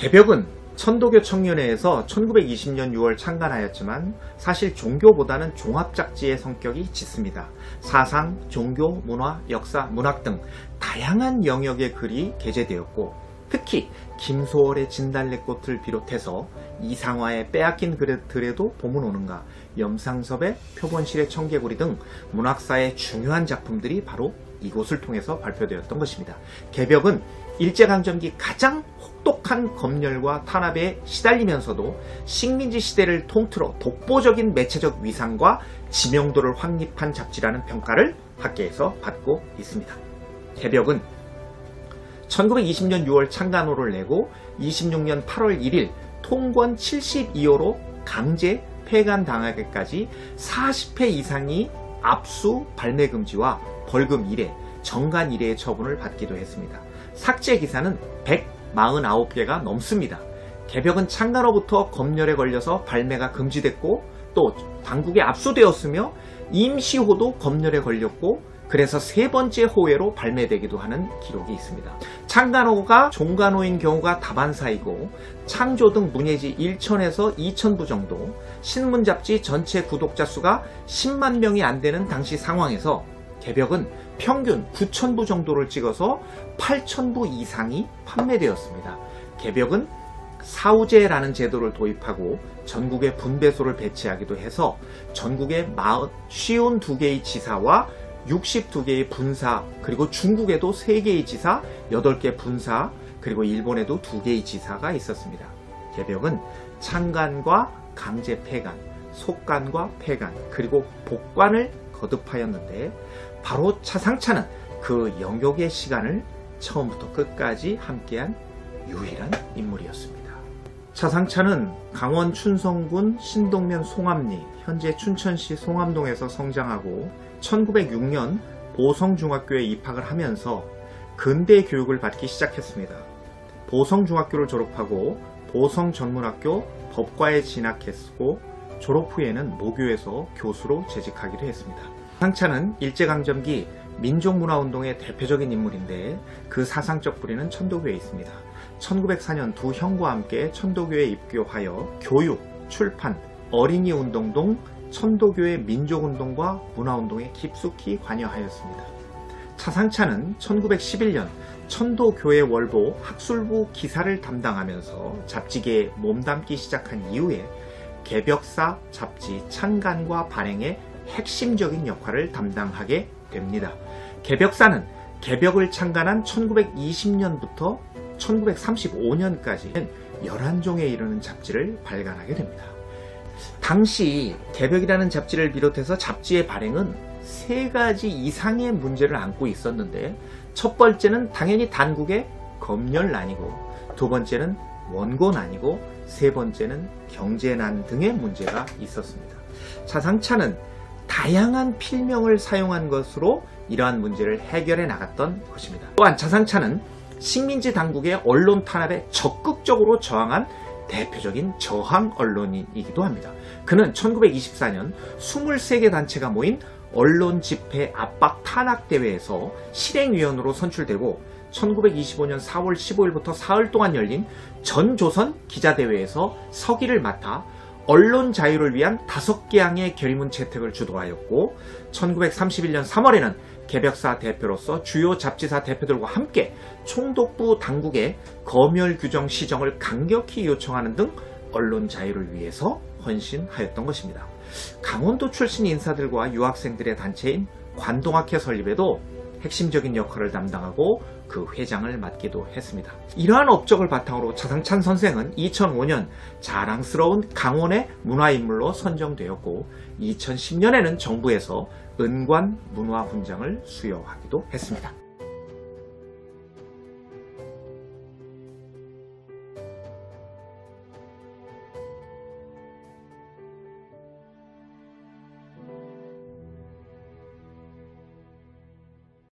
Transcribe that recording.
개벽은 천도교 청년회에서 1920년 6월 창간하였지만 사실 종교보다는 종합잡지의 성격이 짙습니다. 사상, 종교, 문화, 역사, 문학 등 다양한 영역의 글이 게재되었고 특히 김소월의 진달래꽃을 비롯해서 이상화의 빼앗긴 글에도 봄은 오는가, 염상섭의 표본실의 청개구리 등 문학사의 중요한 작품들이 바로 이곳을 통해서 발표되었던 것입니다. 개벽은 일제강점기 가장 혹독한 검열과 탄압에 시달리면서도 식민지 시대를 통틀어 독보적인 매체적 위상과 지명도를 확립한 잡지라는 평가를 학계에서 받고 있습니다. 개벽은 1920년 6월 창간호를 내고 26년 8월 1일 통권 72호로 강제 폐간당하기까지 40회 이상이 압수 발매 금지와 벌금 1회, 정간 1회의 처분을 받기도 했습니다. 삭제 기사는 149개가 넘습니다. 개벽은 창간호부터 검열에 걸려서 발매가 금지됐고 또 당국에 압수되었으며 임시호도 검열에 걸렸고 그래서 세 번째 호회로 발매되기도 하는 기록이 있습니다. 창간호가 종간호인 경우가 다반사이고 창조 등 문예지 1,000에서 2,000부 정도, 신문 잡지 전체 구독자 수가 10만 명이 안 되는 당시 상황에서 개벽은 평균 9,000부 정도를 찍어서 8,000부 이상이 판매되었습니다. 개벽은 사후제라는 제도를 도입하고 전국에 분배소를 배치하기도 해서 전국에 52개의 지사와 62개의 분사, 그리고 중국에도 3개의 지사, 8개 분사, 그리고 일본에도 2개의 지사가 있었습니다. 개벽은 창간과 강제 폐간, 속간과 폐간, 그리고 복관을 거듭하였는데 바로 차상차는 그 영역의 시간을 처음부터 끝까지 함께한 유일한 인물이었습니다. 차상차는 강원 춘성군 신동면 송암리, 현재 춘천시 송암동에서 성장하고 1906년 보성중학교에 입학을 하면서 근대 교육을 받기 시작했습니다. 보성중학교를 졸업하고 보성전문학교 법과에 진학했고 졸업 후에는 모교에서 교수로 재직하기도 했습니다. 차상차는 일제강점기 민족문화운동의 대표적인 인물인데 그 사상적 뿌리는 천도교에 있습니다. 1904년 두 형과 함께 천도교에 입교하여 교육, 출판, 어린이운동 등 천도교의 민족운동과 문화운동에 깊숙이 관여하였습니다. 차상차는 1911년 천도교회 월보 학술부 기사를 담당하면서 잡지계에 몸담기 시작한 이후에 개벽사 잡지 창간과 발행에 핵심적인 역할을 담당하게 됩니다. 개벽사는 개벽을 창간한 1920년부터 1935년까지 11종에 이르는 잡지를 발간하게 됩니다. 당시 개벽이라는 잡지를 비롯해서 잡지의 발행은 3가지 이상의 문제를 안고 있었는데 첫 번째는 당연히 단국의 검열난이고 두 번째는 원고난이고 세 번째는 경제난 등의 문제가 있었습니다. 차상차는 다양한 필명을 사용한 것으로 이러한 문제를 해결해 나갔던 것입니다. 또한 차상차는 식민지 당국의 언론 탄압에 적극적으로 저항한 대표적인 저항 언론인이기도 합니다. 그는 1924년 23개 단체가 모인 언론 집회 압박 탄압 대회에서 실행위원으로 선출되고 1925년 4월 15일부터 사흘 동안 열린 전조선 기자대회에서 서기를 맡아 언론 자유를 위한 5개항의 결의문 채택을 주도하였고 1931년 3월에는 개벽사 대표로서 주요 잡지사 대표들과 함께 총독부 당국에 검열 규정 시정을 강력히 요청하는 등 언론 자유를 위해서 헌신하였던 것입니다. 강원도 출신 인사들과 유학생들의 단체인 관동학회 설립에도 핵심적인 역할을 담당하고 그 회장을 맡기도 했습니다. 이러한 업적을 바탕으로 차상찬 선생은 2005년 자랑스러운 강원의 문화인물로 선정되었고 2010년에는 정부에서 은관 문화훈장을 수여하기도 했습니다.